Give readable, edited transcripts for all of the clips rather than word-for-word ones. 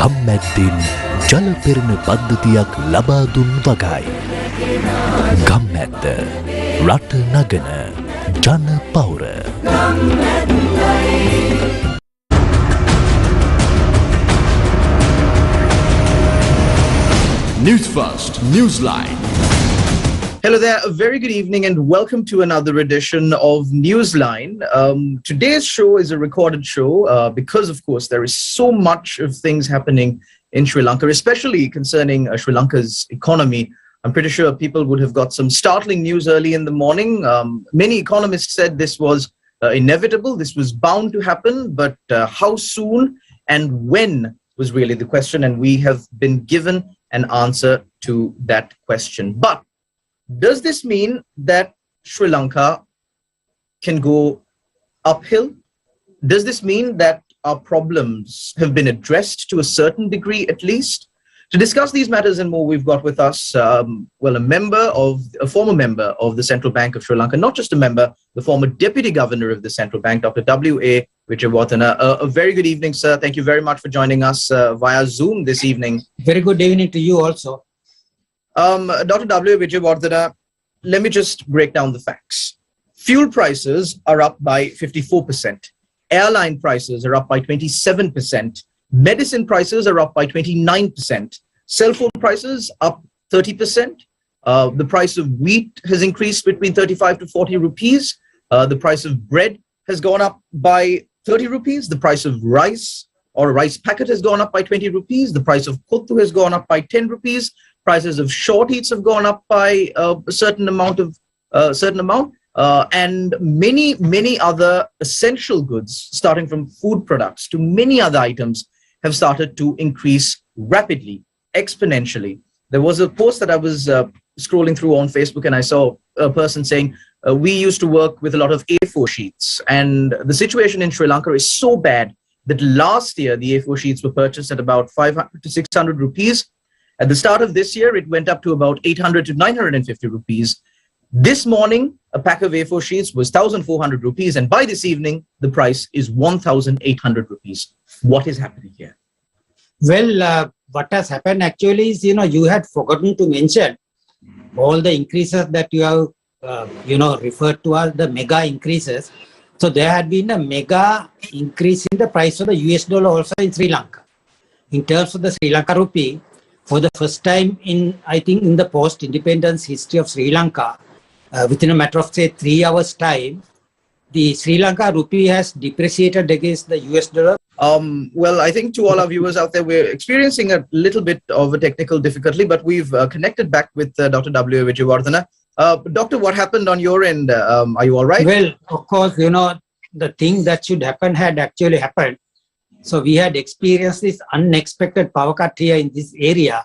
ගම්මැද්දෙන් ජල පෙරණ පද්ධතියක් ලබා දුන් වගයි. ගම්මැද්ද රට නගන ජන පෞර. Newsfirst, Newsline. Hello there, a very good evening and welcome to another edition of Newsline. Today's show is a recorded show because, of course, there is so much of things happening in Sri Lanka, especially concerning Sri Lanka's economy. I'm pretty sure people would have got some startling news early in the morning. Many economists said this was inevitable, this was bound to happen, but how soon and when was really the question, and we have been given an answer to that question. But does this mean that Sri Lanka can go uphill? Does this mean that our problems have been addressed to a certain degree at least? To discuss these matters and more, we've got with us, a former member of the Central Bank of Sri Lanka, not just a member, the former Deputy Governor of the Central Bank, Dr. W.A.Wijewardena. A very good evening, sir. Thank you very much for joining us via Zoom this evening. Very good evening to you also. Dr. W.A.Wijewardena, let me just break down the facts. Fuel prices are up by 54%. Airline prices are up by 27%. Medicine prices are up by 29%. Cell phone prices up 30%. The price of wheat has increased between 35 to 40 rupees. The price of bread has gone up by 30 rupees. The price of rice or a rice packet has gone up by 20 rupees. The price of kuttu has gone up by 10 rupees. Prices of short eats have gone up by a certain amount, and many other essential goods, starting from food products to many other items, have started to increase rapidly, exponentially. There was a post that I was scrolling through on Facebook, and I saw a person saying, we used to work with a lot of A4 sheets, and the situation in Sri Lanka is so bad that last year the A4 sheets were purchased at about 500 to 600 rupees. At the start of this year, it went up to about 800 to 950 rupees. This morning, a pack of A4 sheets was 1,400 rupees, and by this evening, the price is 1,800 rupees. What is happening here? Well, what has happened actually is, you had forgotten to mention all the increases that you have, referred to as the mega increases. So there had been a mega increase in the price of the US dollar also in Sri Lanka. In terms of the Sri Lanka rupee, for the first time in the post-independence history of Sri Lanka, within a matter of, say, 3 hours' time, the Sri Lanka rupee has depreciated against the US dollar. Well, I think to all our viewers out there, we're experiencing a little bit of a technical difficulty, but we've connected back with Dr. W.A.Wijewardena. Doctor, what happened on your end? Are you all right? Well, of course, the thing that should happen had actually happened. So we had experienced this unexpected power cut here in this area.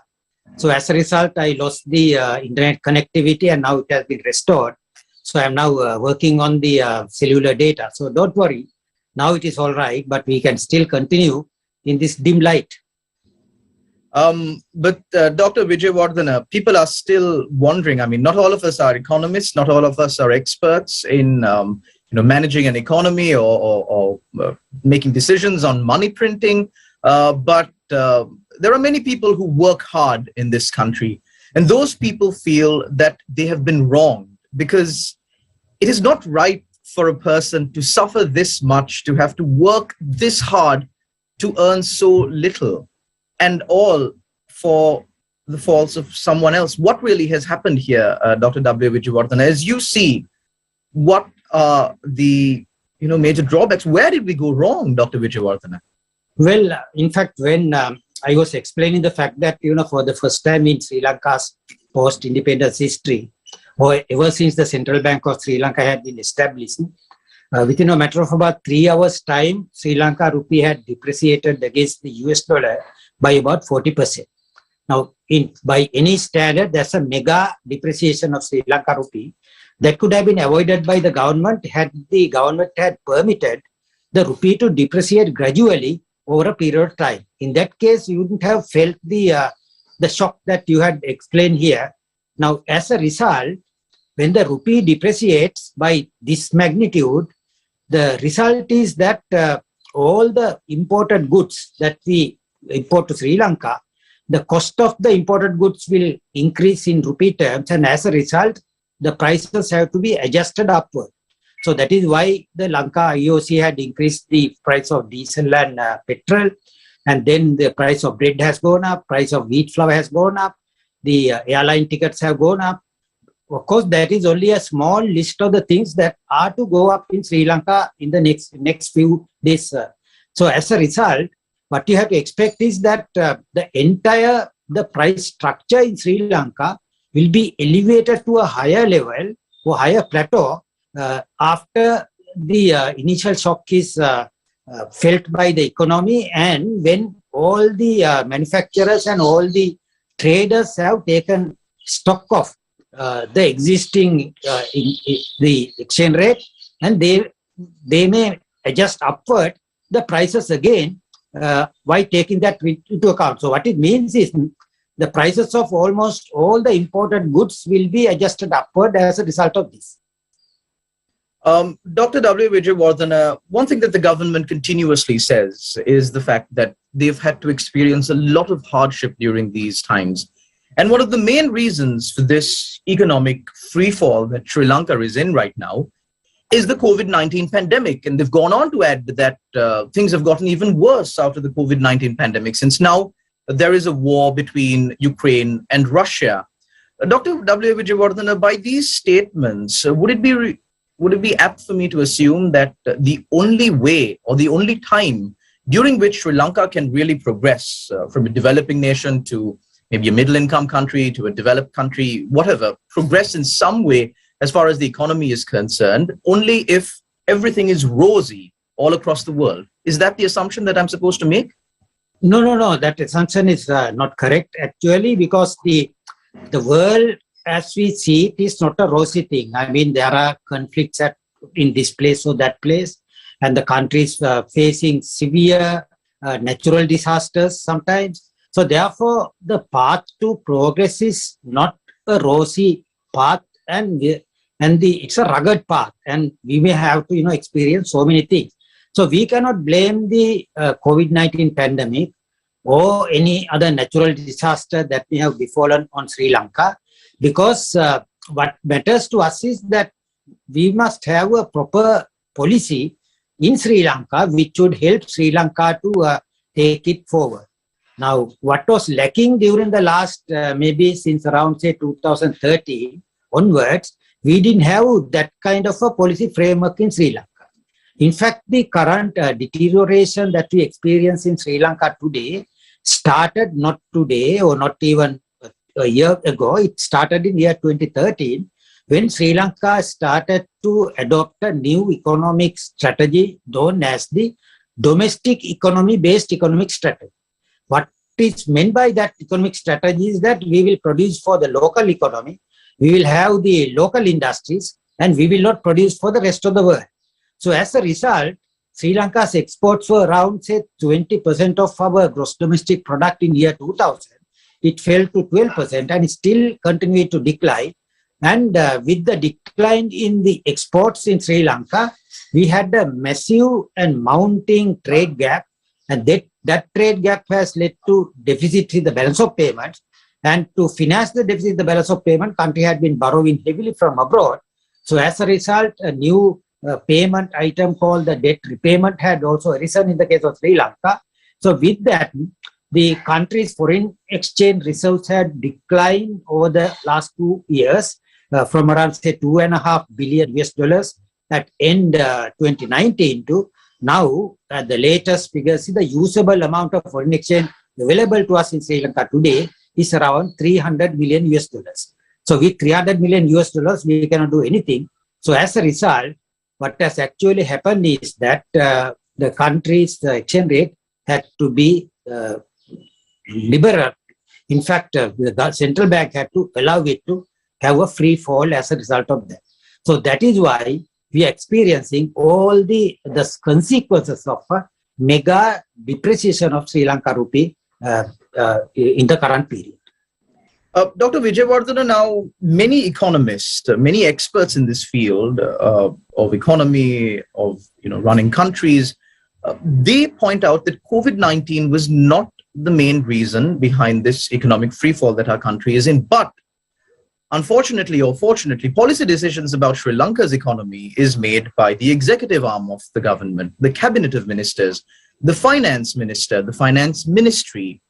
So as a result, I lost the internet connectivity, and now it has been restored. So I'm now working on the cellular data. So don't worry. Now it is all right, but we can still continue in this dim light. But Dr. Wijewardena, people are still wondering. I mean, not all of us are economists. Not all of us are experts in managing an economy or making decisions on money printing. But there are many people who work hard in this country. And those people feel that they have been wronged, because it is not right for a person to suffer this much, to have to work this hard to earn so little, and all for the faults of someone else. What really has happened here, Dr. W.A.Wijewardena? As you see, what are the major drawbacks? Where did we go wrong, Dr. Wijewardena? Well, in fact, when I was explaining the fact that for the first time in Sri Lanka's post-independence history, or ever since the Central Bank of Sri Lanka had been established, within a matter of about 3 hours' time, Sri Lanka rupee had depreciated against the US dollar by about 40%. Now, by any standard, there's a mega depreciation of Sri Lanka rupee that could have been avoided by the government had the government had permitted the rupee to depreciate gradually over a period of time. In that case, you wouldn't have felt the shock that you had explained here. Now, as a result, when the rupee depreciates by this magnitude, the result is that all the imported goods that we import to Sri Lanka, the cost of the imported goods will increase in rupee terms, and as a result, the prices have to be adjusted upward. So that is why the Lanka IOC had increased the price of diesel and petrol, and then the price of bread has gone up, price of wheat flour has gone up, the airline tickets have gone up. Of course, that is only a small list of the things that are to go up in Sri Lanka in the next few days. So as a result, what you have to expect is that the price structure in Sri Lanka will be elevated to a higher level or higher plateau after the initial shock is felt by the economy, and when all the manufacturers and all the traders have taken stock of the existing the exchange rate, and they may adjust upward the prices again by taking that into account. So what it means is the prices of almost all the imported goods will be adjusted upward as a result of this. Dr. W.A.Wijewardena, one thing that the government continuously says is the fact that they've had to experience a lot of hardship during these times. And one of the main reasons for this economic freefall that Sri Lanka is in right now is the COVID-19 pandemic. And they've gone on to add that things have gotten even worse after the COVID-19 pandemic, since now there is a war between Ukraine and Russia. Dr. W.A.Wijewardena, by these statements, would it be apt for me to assume that the only way or the only time during which Sri Lanka can really progress from a developing nation to maybe a middle-income country to a developed country, whatever, progress in some way as far as the economy is concerned, only if everything is rosy all across the world? Is that the assumption that I'm supposed to make? No. That assumption is not correct, actually, because the world as we see it is not a rosy thing. I mean, there are conflicts in this place or that place, and the countries facing severe natural disasters sometimes. So therefore, the path to progress is not a rosy path, and it's a rugged path, and we may have to experience so many things. So we cannot blame the COVID-19 pandemic or any other natural disaster that may have befallen on Sri Lanka, because what matters to us is that we must have a proper policy in Sri Lanka which would help Sri Lanka to take it forward. Now, what was lacking during the last, maybe since around, say, 2013 onwards, we didn't have that kind of a policy framework in Sri Lanka. In fact, the current deterioration that we experience in Sri Lanka today started not today or not even a year ago. It started in year 2013 when Sri Lanka started to adopt a new economic strategy known as the domestic economy-based economic strategy. What is meant by that economic strategy is that we will produce for the local economy, we will have the local industries, and we will not produce for the rest of the world. So as a result, Sri Lanka's exports were around, say, 20% of our gross domestic product in year 2000. It fell to 12% and still continued to decline. And with the decline in the exports in Sri Lanka, we had a massive and mounting trade gap. And that trade gap has led to deficit in the balance of payments. And to finance the deficit in the balance of payment, country had been borrowing heavily from abroad. So as a result, a new payment item called the debt repayment had also arisen in the case of Sri Lanka. So with that, the country's foreign exchange reserves had declined over the last 2 years from around, say, $2.5 billion at end 2019 to now the latest figures. The usable amount of foreign exchange available to us in Sri Lanka today is around $300 million. So with $300 million, we cannot do anything. So as a result, what has actually happened is that the country's exchange rate had to be liberal. In fact, the central bank had to allow it to have a free fall as a result of that. So that is why we are experiencing all the consequences of a mega depreciation of Sri Lanka rupee in the current period. Dr. Wijewardena, now many economists, many experts in this field of economy, of running countries, they point out that COVID-19 was not the main reason behind this economic freefall that our country is in. But unfortunately or fortunately, policy decisions about Sri Lanka's economy is made by the executive arm of the government, the cabinet of ministers, the finance minister, the finance ministry.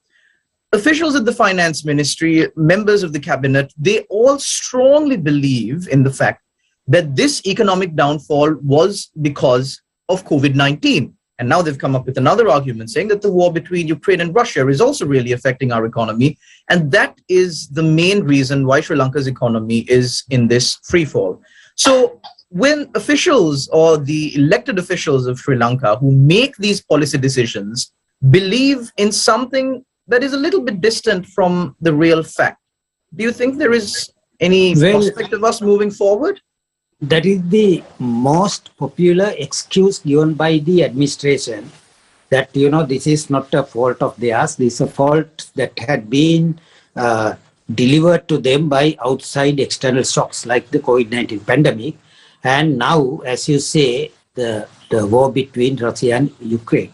Officials at the finance ministry, members of the cabinet, they all strongly believe in the fact that this economic downfall was because of COVID-19. And now they've come up with another argument saying that the war between Ukraine and Russia is also really affecting our economy. And that is the main reason why Sri Lanka's economy is in this freefall. So when officials or the elected officials of Sri Lanka who make these policy decisions believe in something that is a little bit distant from the real fact, do you think there is any prospect of us moving forward? That is the most popular excuse given by the administration, that, this is not a fault of theirs, this is a fault that had been delivered to them by outside external shocks like the COVID-19 pandemic. And now, as you say, the war between Russia and Ukraine.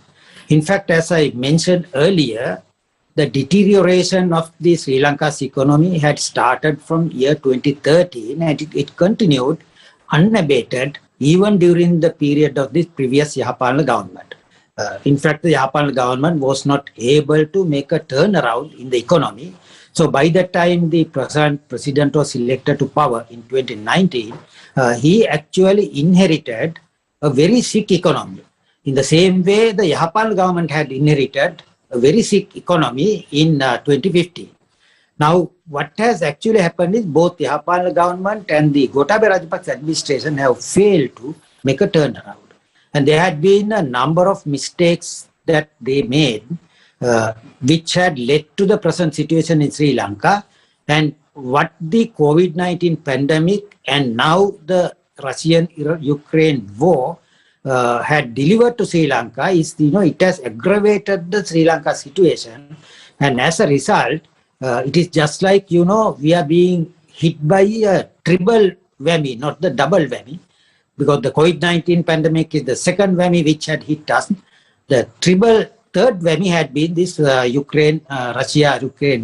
In fact, as I mentioned earlier, the deterioration of the Sri Lanka's economy had started from year 2013 and it continued unabated even during the period of this previous Yahapalana government. In fact, the Yahapalana government was not able to make a turnaround in the economy. So by the time the present president was elected to power in 2019, he actually inherited a very sick economy. In the same way, the Yahapalana government had inherited a very sick economy in 2015. Now, what has actually happened is both the Yahapalana government and the Gotabaya Rajapaksa administration have failed to make a turnaround. And there had been a number of mistakes that they made, which had led to the present situation in Sri Lanka. And what the COVID-19 pandemic and now the Russian-Ukraine war had delivered to Sri Lanka is, it has aggravated the Sri Lanka situation. And as a result, it is just like, we are being hit by a triple whammy, not the double whammy, because the COVID-19 pandemic is the second whammy which had hit us. The third whammy had been this Russia-Ukraine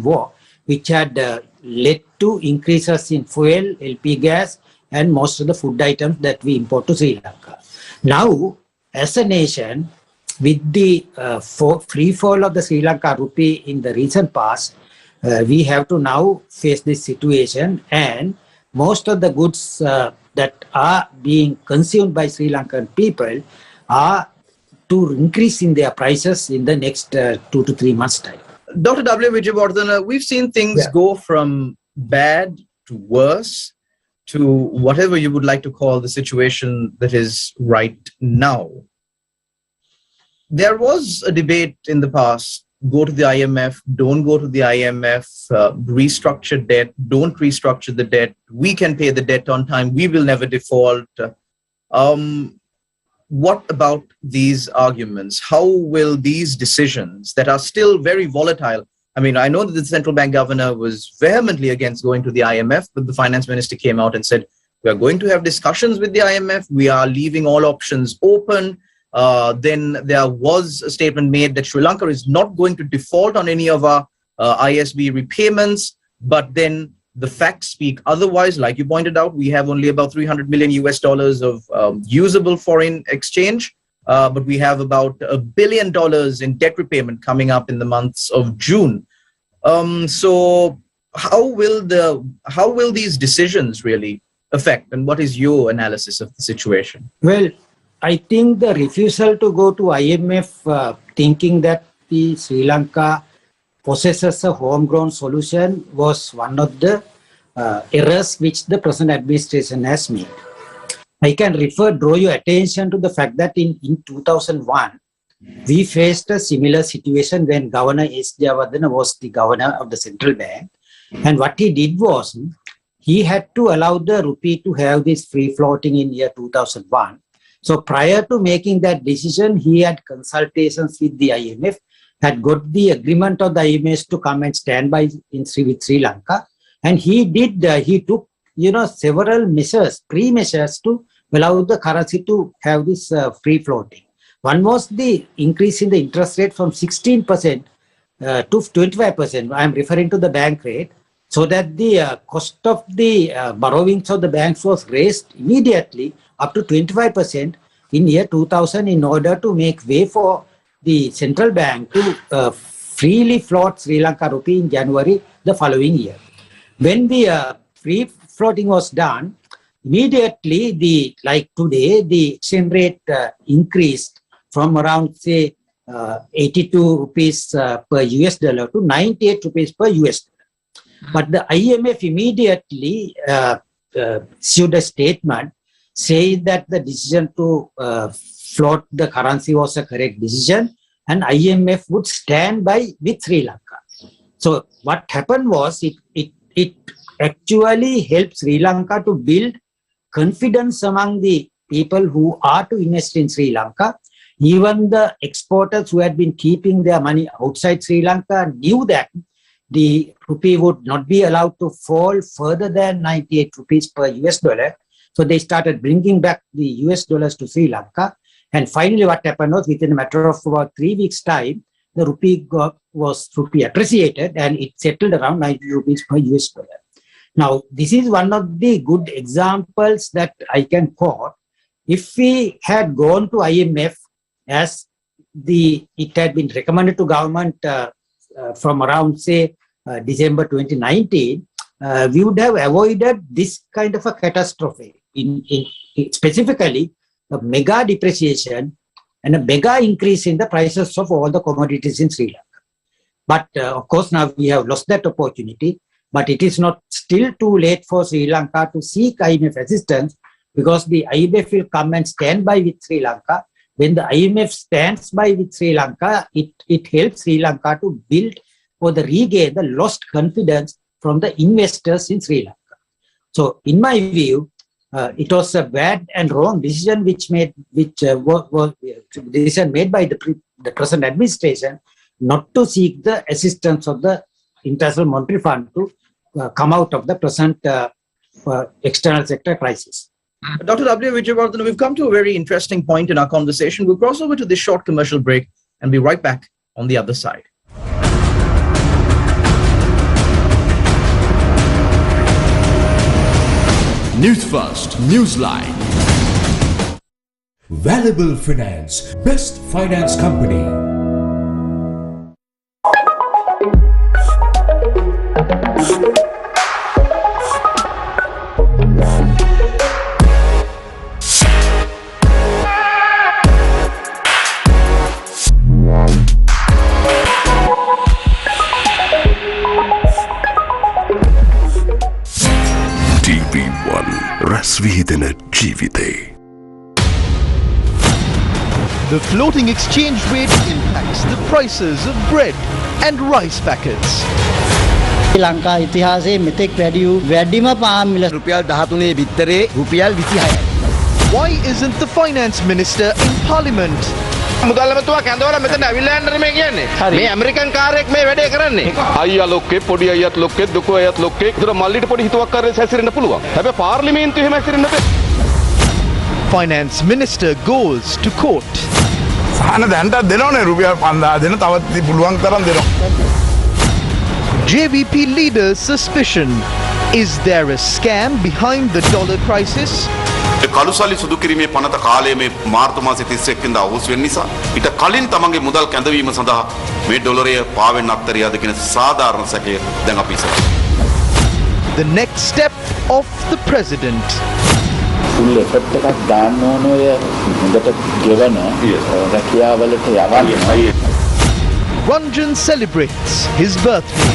war, which had led to increases in fuel, LP gas, and most of the food items that we import to Sri Lanka. Now, as a nation, with the free fall of the Sri Lanka rupee in the recent past, we have to now face this situation, and most of the goods that are being consumed by Sri Lankan people are to increase in their prices in the next 2 to 3 months' time. Dr. W.A.Wijewardena, we've seen things go from bad to worse to whatever you would like to call the situation that is right now. There was a debate in the past: go to the IMF, don't go to the IMF, restructure debt, don't restructure the debt, we can pay the debt on time, we will never default. What about these arguments? How will these decisions that are still very volatile? I mean, I know that the central bank governor was vehemently against going to the IMF, but the finance minister came out and said, we are going to have discussions with the IMF, we are leaving all options open. Then there was a statement made that Sri Lanka is not going to default on any of our ISB repayments, but then the facts speak otherwise. Like you pointed out, we have only about $300 million of usable foreign exchange, but we have about $1 billion in debt repayment coming up in the months of June. So how will these decisions really affect, and what is your analysis of the situation? Well, I think the refusal to go to IMF, thinking that the Sri Lanka possesses a homegrown solution, was one of the errors which the present administration has made. I can draw your attention to the fact that in 2001, we faced a similar situation when Governor W.A.Wijewardena was the governor of the central bank. And what he did was, he had to allow the rupee to have this free floating in year 2001. So prior to making that decision, he had consultations with the IMF, had got the agreement of the IMF to come and stand by with Sri Lanka. And he took, several pre-measures to allow the currency to have this free floating. One was the increase in the interest rate from 16% to 25%. I'm referring to the bank rate, so that the cost of the borrowings of the banks was raised immediately up to 25% in year 2000 in order to make way for the central bank to freely float Sri Lanka rupee in January the following year. When the free floating was done, immediately like today, the exchange rate increased from around say 82 rupees per US dollar to 98 rupees per US dollar. But the IMF immediately issued a statement saying that the decision to float the currency was a correct decision, and IMF would stand by with Sri Lanka. So what happened was it actually helped Sri Lanka to build confidence among the people who are to invest in Sri Lanka. Even the exporters who had been keeping their money outside Sri Lanka knew that the rupee would not be allowed to fall further than 98 rupees per US dollar. So they started bringing back the US dollars to Sri Lanka. And finally, what happened was within a matter of about 3 weeks' time, the rupee was appreciated and it settled around 90 rupees per US dollar. Now, this is one of the good examples that I can quote. If we had gone to IMF as it had been recommended to government from around, say, December 2019, we would have avoided this kind of a catastrophe. In specifically, a mega depreciation and a mega increase in the prices of all the commodities in Sri Lanka. But of course, now we have lost that opportunity. But it is not still too late for Sri Lanka to seek IMF assistance, because the IMF will come and stand by with Sri Lanka. When the IMF stands by with Sri Lanka, it helps Sri Lanka to build or regain the lost confidence from the investors in Sri Lanka. So, in my view, it was a bad and wrong decision was decision made by the present administration not to seek the assistance of the International Monetary Fund to come out of the present external sector crisis. Dr. W.A.Wijewardena, we've come to a very interesting point in our conversation. We'll cross over to this short commercial break and be right back on the other side. Newsfirst, Newsline. Valuable Finance, best finance company. The floating exchange rate impacts the prices of bread and rice packets. Lanka ඉතිහාසයේ මෙතෙක් වැඩි වූ වැඩිම පාන් මිල රුපියල් 13 බිත්තරේ රුපියල් 26යි. Why isn't the finance minister in parliament? මුදල්මතුවා කැඳවලා මෙතන ඇවිල්ලා යන්න මේ කියන්නේ. මේ ඇමරිකන් කාර්යයක් මේ වැඩේ කරන්නේ. අයියා ලොක්කේ පොඩි අයියත් ලොක්කේ දුක අයියත් ලොක්කේ. ඒතර මල්ලිට පොඩි හිතුවක් කරේ හැසිරෙන්න පුළුවන්. හැබැයි පාර්ලිමේන්තුවේ එහෙම හැසිරෙන්න බෑ. Finance minister goes to court. සහන දැන්ටත් දෙනවනේ රුපියල් 5000 දෙන තවත් පුළුවන් තරම් දෙනවා. JVP leaders' suspicion. Is there a scam behind the dollar crisis? කළුසල්ලි සුදු කිරීමේ පනත කාලයේ මේ මාර්තු මාසයේ 31 වෙනිදා අවුස් වෙන නිසා ඊට කලින් තමන්ගේ මුදල් කැඳවීම සඳහා මේ ඩොලරය පාවෙන්න අත්තරියද කියන සාධාරණ සැකය දැන් අපි ඉස්සරහ. The next step of the president. full effort එකක් දාන්න ඕන ඔය හොඳට ගෙවන රැකියාවලට යවන්න. Ranjan celebrates his birthday.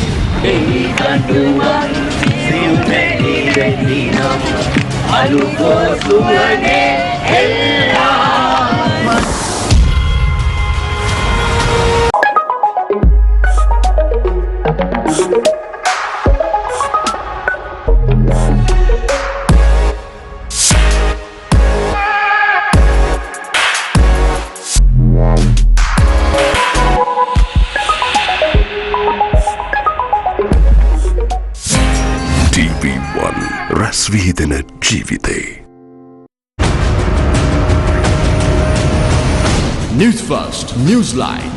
රැස්විහිදෙන ජීවිතේ. Newsfirst, Newsline.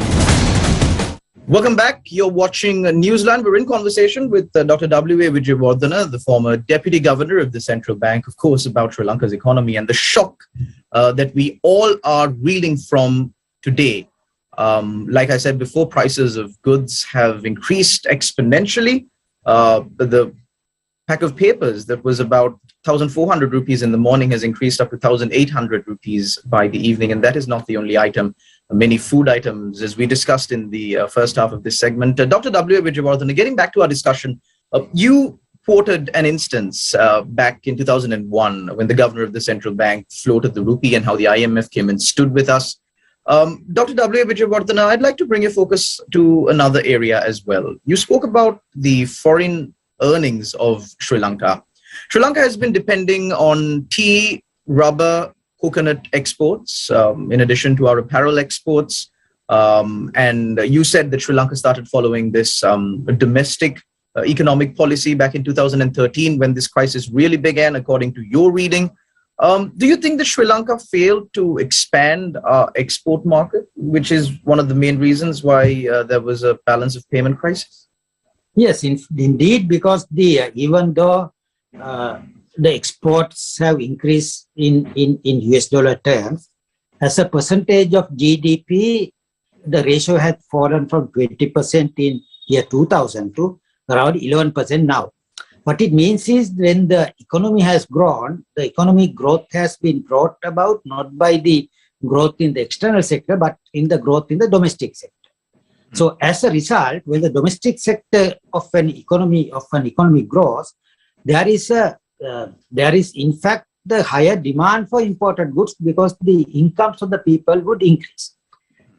Welcome back. You're watching Newsline. We're in conversation with Dr. W.A.Wijewardena, the former Deputy Governor of the Central Bank, of course, about Sri Lanka's economy and the shock that we all are reeling from today. Like I said before, prices of goods have increased exponentially. The pack of papers that was about 1,400 rupees in the morning has increased up to 1,800 rupees by the evening. And that is not the only item. Many food items, as we discussed in the first half of this segment. Dr. W.A.Wijewardena, getting back to our discussion, you quoted an instance back in 2001 when the governor of the central bank floated the rupee and how the IMF came and stood with us. Dr. W.A.Wijewardena, I'd like to bring your focus to another area as well. You spoke about the foreign earnings of Sri Lanka. Sri Lanka has been depending on tea, rubber, coconut exports, in addition to our apparel exports. And you said that Sri Lanka started following this domestic economic policy back in 2013 when this crisis really began, according to your reading. Do you think that Sri Lanka failed to expand our export market, which is one of the main reasons why there was a balance of payment crisis? Yes, indeed, because even though the exports have increased in US dollar terms, as a percentage of GDP, the ratio had fallen from 20% in year 2000 to around 11% now. What it means is when the economy has grown, the economic growth has been brought about not by the growth in the external sector, but in the growth in the domestic sector. So as a result, when the domestic sector of an economy grows, there is in fact the higher demand for imported goods because the incomes of the people would increase.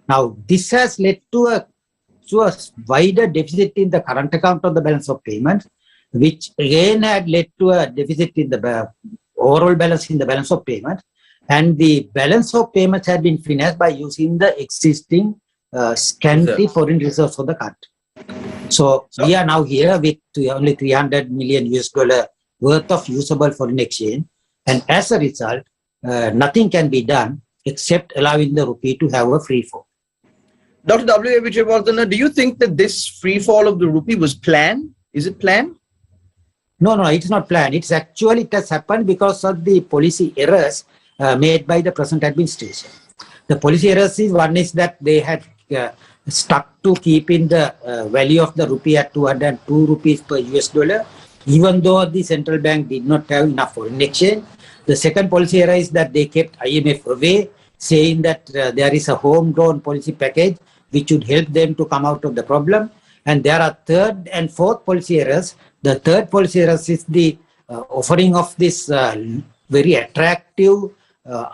Now, this has led to a wider deficit in the current account of the balance of payments, which again had led to a deficit in the overall balance in the balance of payments. And the balance of payments had been financed by using the existing scanty foreign reserves of the country. So we are now here with only $300 million worth of usable foreign exchange. And as a result, nothing can be done except allowing the rupee to have a free fall. Dr. W.A.Wijewardena, do you think that this free fall of the rupee was planned? Is it planned? No, it's not planned. It has happened because of the policy errors made by the present administration. The policy errors one is that they had stuck to keeping the value of the rupee at 202 rupees per US dollar, even though the central bank did not have enough foreign exchange. The second policy error is that they kept IMF away, saying that there is a homegrown policy package which would help them to come out of the problem. And there are third and fourth policy errors. The third policy error is the offering of this very attractive,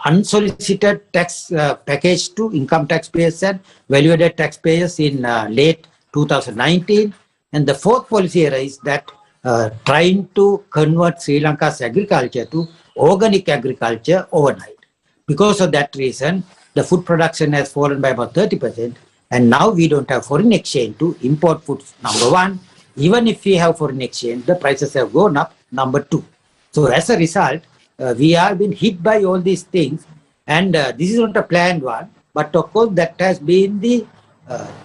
unsolicited tax package to income taxpayers and value-added taxpayers in late 2019. And the fourth policy error is that trying to convert Sri Lanka's agriculture to organic agriculture overnight. Because of that reason, the food production has fallen by about 30%. And now we don't have foreign exchange to import foods, number one. Even if we have foreign exchange, the prices have gone up, number two. So as a result, we have been hit by all these things. And this is not a planned one. But of course, that has been the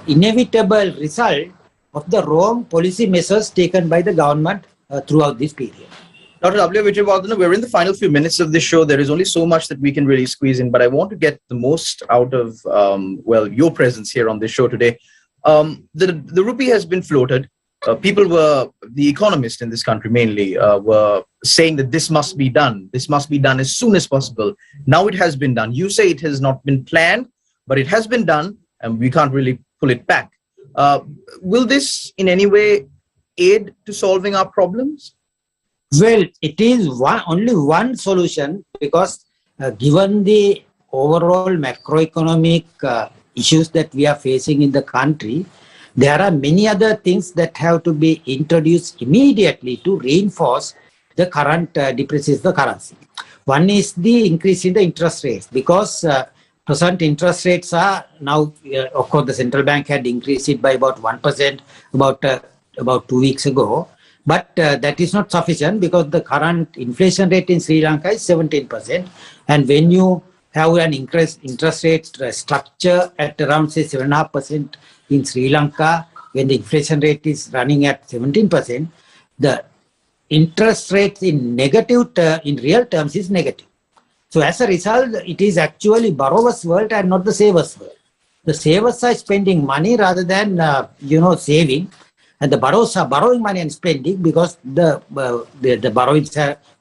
inevitable result of the wrong policy measures taken by the government throughout this period. Dr. W.A.Wijewardena, we're in the final few minutes of this show. There is only so much that we can really squeeze in, but I want to get the most out of, your presence here on this show today. The rupee has been floated. The economists in this country mainly, were saying that this must be done. This must be done as soon as possible. Now it has been done. You say it has not been planned, but it has been done, and we can't really pull it back. Will this in any way aid to solving our problems? Well, it is only one solution because given the overall macroeconomic issues that we are facing in the country, there are many other things that have to be introduced immediately to reinforce the current depreciation of the currency. One is the increase in the interest rates because present interest rates are now, of course, the central bank had increased it by about 1% about 2 weeks ago. But that is not sufficient because the current inflation rate in Sri Lanka is 17%. And when you have an interest rate structure at around, say, 7.5% in Sri Lanka, when the inflation rate is running at 17%, the interest rate in in real terms is negative. So as a result, it is actually borrower's world and not the saver's world. The savers are spending money rather than saving, and the borrowers are borrowing money and spending because the borrowing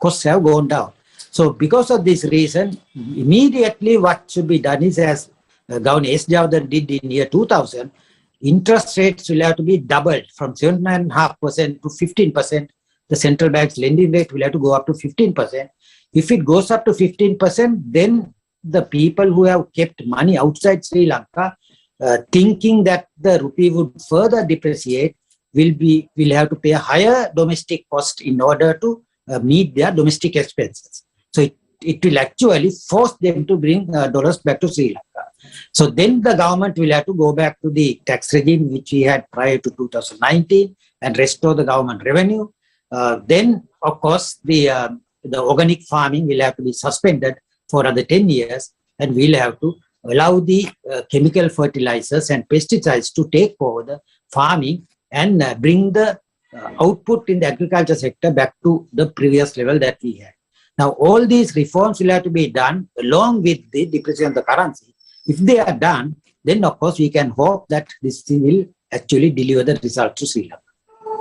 costs have gone down. So because of this reason, immediately what should be done is, as Governor S.Wijewardena did in year 2000, interest rates will have to be doubled from 7.5% to 15%. The central bank's lending rate will have to go up to 15%. If it goes up to 15%, then the people who have kept money outside Sri Lanka, thinking that the rupee would further depreciate, will have to pay a higher domestic cost in order to meet their domestic expenses. So it will actually force them to bring dollars back to Sri Lanka. So then the government will have to go back to the tax regime which we had prior to 2019 and restore the government revenue. Then, of course, the organic farming will have to be suspended for another 10 years, and we'll have to allow the chemical fertilizers and pesticides to take over the farming and bring the output in the agriculture sector back to the previous level that we had. Now, all these reforms will have to be done along with the depreciation of the currency. If they are done, then of course we can hope that this thing will actually deliver the result to Sri Lanka.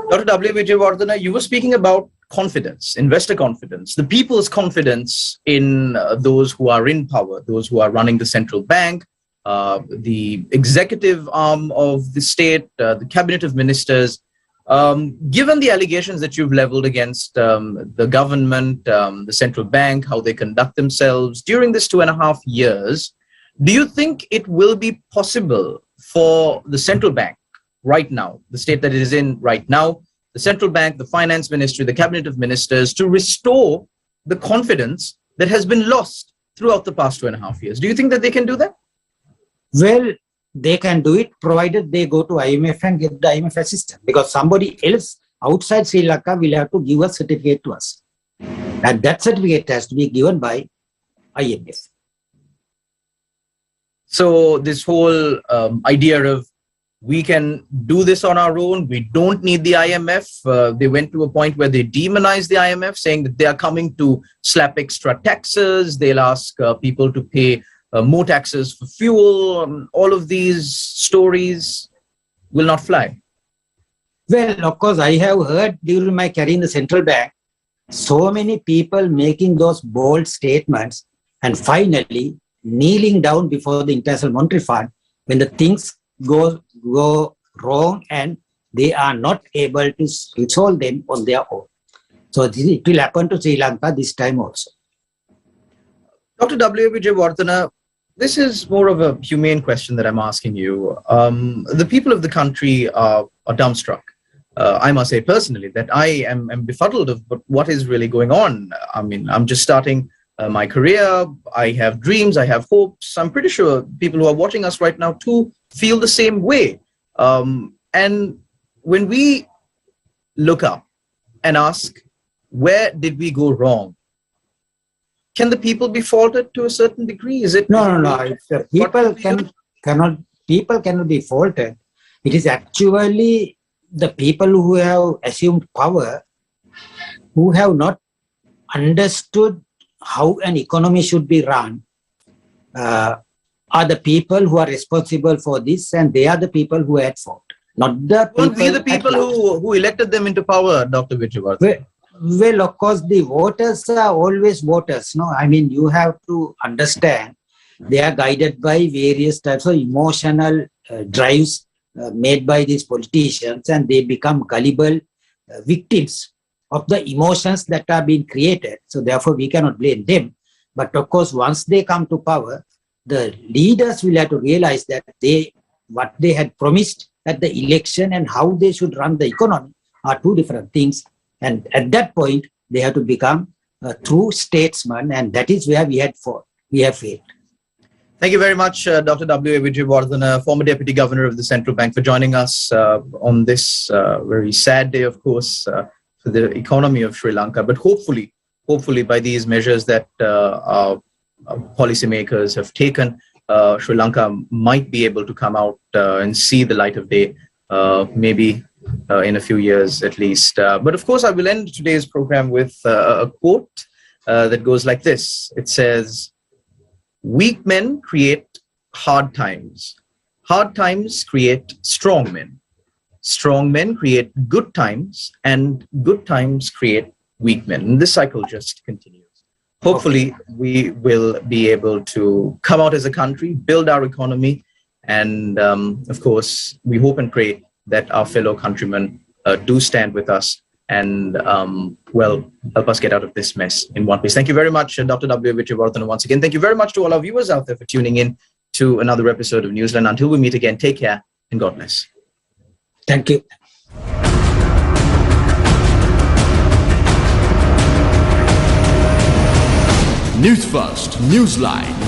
Dr. W.A.Wijewardena, you were speaking about confidence, investor confidence, the people's confidence in those who are in power, those who are running the central bank, the executive arm of the state, the cabinet of ministers. Given the allegations that you've leveled against the government, the central bank, how they conduct themselves during this 2.5 years, do you think it will be possible for the central bank right now, the state that it is in right now, the central bank, the finance ministry, the cabinet of ministers, to restore the confidence that has been lost throughout the past 2.5 years? Do you think that they can do that? Well, they can do it provided they go to IMF and get the IMF assistance, because somebody else outside Sri Lanka will have to give a certificate to us. And that certificate has to be given by IMF. So this whole idea of we can do this on our own, we don't need the IMF. They went to a point where they demonized the IMF, saying that they are coming to slap extra taxes. They'll ask people to pay more taxes for fuel. All of these stories will not fly. Well, of course, I have heard during my career in the central bank, so many people making those bold statements and finally kneeling down before the International Monetary Fund when the things go wrong and they are not able to resolve them on their own. So it will happen to Sri Lanka this time also. Dr. W.A.Wijewardena, this is more of a humane question that I'm asking you. The people of the country are dumbstruck. I must say personally that I am befuddled of what is really going on. I mean, I'm just starting my career. I have dreams, I have hopes. I'm pretty sure people who are watching us right now too feel the same way. And when we look up and ask, where did we go wrong? Can the people be faulted to a certain degree? Is it? No. People cannot be faulted. It is actually the people who have assumed power who have not understood how an economy should be run, are the people who are responsible for this, and they are the people who are at fault, not the people. Won't be the people who elected them into power, Dr. Wijewardena? Well, of course, the voters are always voters. No, I mean, you have to understand they are guided by various types of emotional drives made by these politicians, and they become gullible victims of the emotions that are being created. So therefore, we cannot blame them. But of course, once they come to power, the leaders will have to realize that what they had promised at the election and how they should run the economy are two different things. And at that point, they have to become a true statesman, and that is where we have failed. Thank you very much, Dr. W.A.Wijewardena, former Deputy Governor of the Central Bank, for joining us on this very sad day, of course, for the economy of Sri Lanka. But hopefully by these measures that our policymakers have taken, Sri Lanka might be able to come out and see the light of day, maybe in a few years at least. But of course, I will end today's program with a quote that goes like this. It says, "Weak men create hard times. Hard times create strong men. Strong men create good times, and good times create weak men." And this cycle just continues. Hopefully, we will be able to come out as a country, build our economy, and of course, we hope and pray that our fellow countrymen do stand with us and, help us get out of this mess in one piece. Thank you very much, Dr. W.A.Wijewardena, once again. Thank you very much to all our viewers out there for tuning in to another episode of Newsline. Until we meet again, take care and God bless. Thank you. Newsfirst, Newsline.